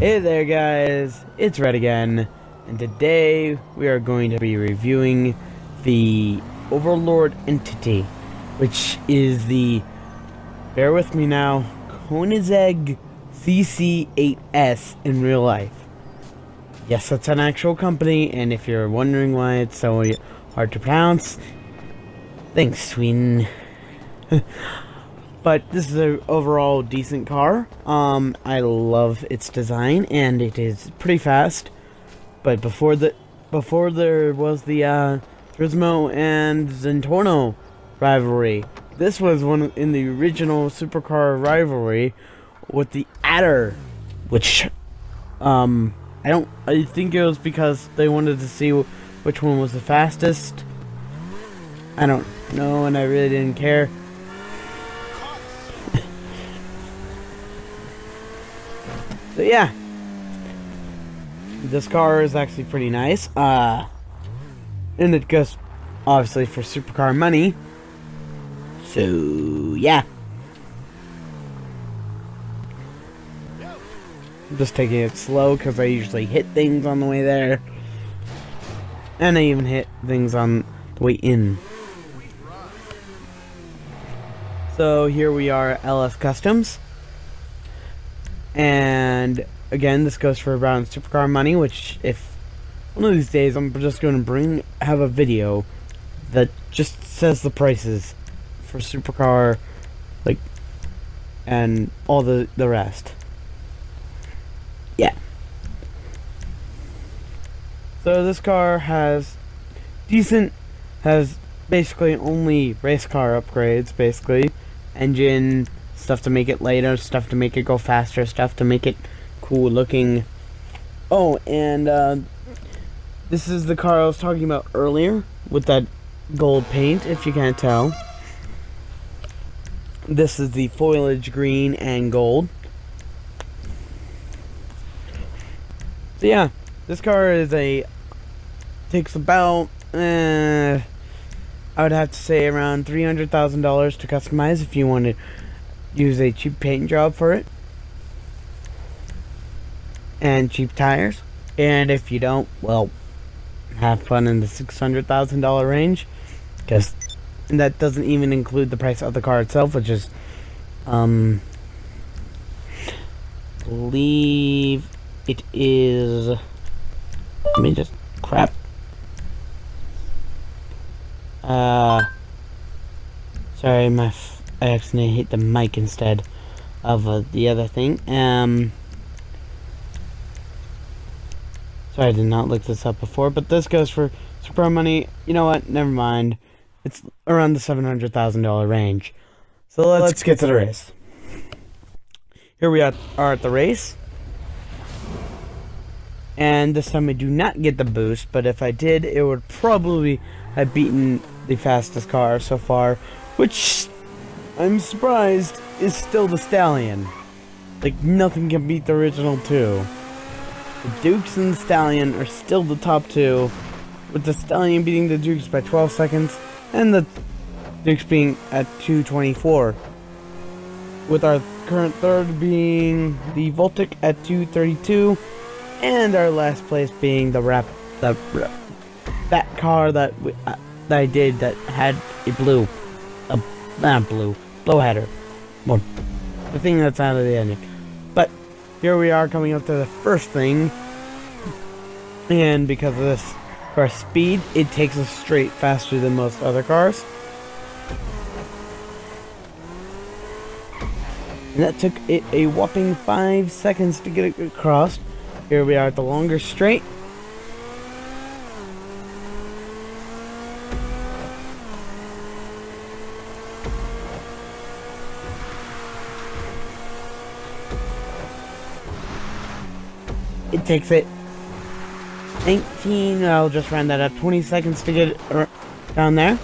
Hey there guys, it's Red again, and today we are going to be reviewing the Overlord Entity, which is the, bear with me now, Koenigsegg CC8S in real life. Yes, that's an actual company, and if you're wondering why it's so hard to pronounce, thanks Sweden. But this is an overall decent car. I love its design, and it is pretty fast. But before there was the Turismo and Zentorno rivalry. This was one in the original supercar rivalry with the Adder, which I think it was because they wanted to see which one was the fastest. I don't know, and I really didn't care. So yeah, this car is actually pretty nice, and it goes obviously for supercar money. So yeah, I'm just taking it slow because I usually hit things on the way there, and I even hit things on the way in. So here we are at LS Customs. And again, this goes for around supercar money, which if one of these days I'm just going to have a video that just says the prices for supercar, like, and all the rest. Yeah. So this car has basically only race car upgrades, basically. Engine, stuff to make it lighter, stuff to make it go faster, stuff to make it cool looking. Oh, and this is the car I was talking about earlier with that gold paint, if you can't tell. This is the foliage green and gold. So yeah, this car takes about I would have to say around $300,000 to customize if you want to use a cheap paint job for it and cheap tires. And if you don't, well, have fun in the $600,000 range, because that doesn't even include the price of the car itself, which is believe it is, let me just crap sorry, I accidentally hit the mic instead of the other thing. Sorry, I did not look this up before, but this goes for super money. You know what? Never mind. It's around the $700,000 range. So let's get to the race. Here we are at the race. And this time I do not get the boost, but if I did, it would probably have beaten the fastest car so far, which I'm surprised is still the Stallion. Like, nothing can beat the original two. The Dukes and the Stallion are still the top two, with the Stallion beating the Dukes by 12 seconds, and the Dukes being at 2:24. With our current third being the Voltic at 2:32, and our last place being that car that I did that had a blow header. Well, the thing that's out of the engine. But here we are coming up to the first thing, and because of this car's speed, it takes us straight faster than most other cars. And that took it a whopping 5 seconds to get it across. Here we are at the longer straight. It takes it 19, I'll just round that up, 20 seconds to get it down there.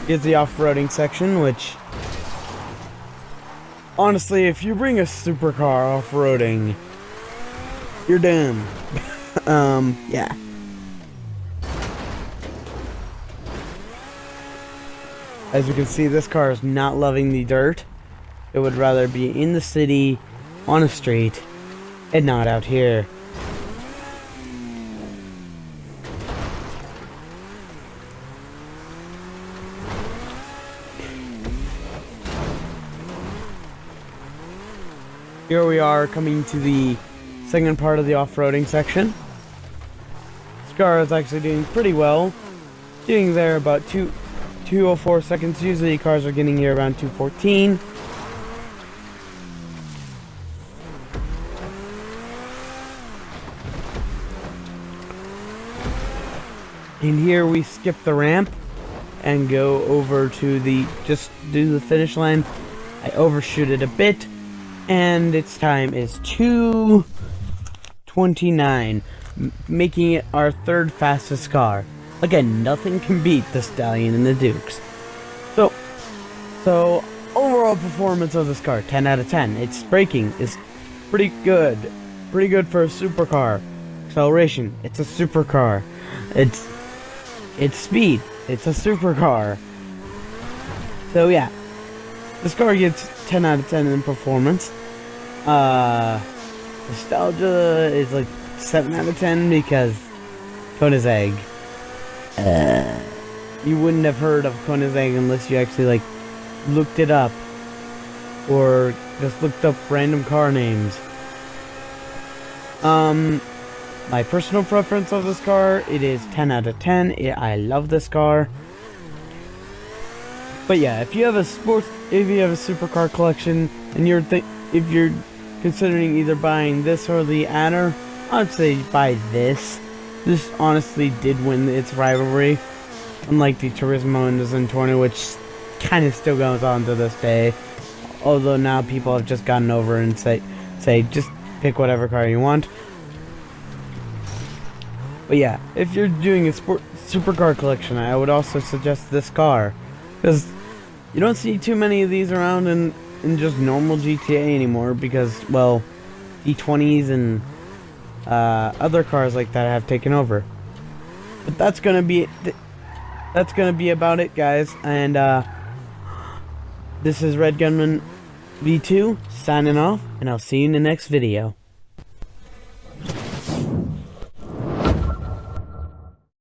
Here's the off-roading section, which, honestly, if you bring a supercar off-roading, you're doomed. Yeah. As you can see, this car is not loving the dirt. It would rather be in the city, on a street, and not out here. Here we are coming to the second part of the off-roading section. This car is actually doing pretty well. Getting there about 2:04 seconds. Usually cars are getting here around 2:14. And here we skip the ramp and go over to just do the finish line. I overshoot it a bit, and its time is 2:29, making it our third fastest car. Again, nothing can beat the Stallion and the Dukes. So overall performance of this car, 10 out of 10. Its braking is pretty good for a supercar. Acceleration, it's a supercar. Its speed, it's a supercar. So yeah, this car gets 10 out of 10 in performance. Nostalgia is like 7 out of 10 because Koenigsegg. You wouldn't have heard of Koenigsegg unless you actually like looked it up or just looked up random car names. My personal preference of this car, it is 10 out of 10. I love this car. But yeah, if you have a supercar collection and if you're considering either buying this or the Adder, I'd say buy this. This honestly did win its rivalry, unlike the Turismo and the Zentorno, which kind of still goes on to this day. Although now people have just gotten over and say just pick whatever car you want. But yeah, if you're doing a supercar collection, I would also suggest this car, because you don't see too many of these around in just normal GTA anymore, because, well, D20s and other cars like that have taken over. But that's gonna be about it, guys. And this is Red Gunman V2 signing off, and I'll see you in the next video.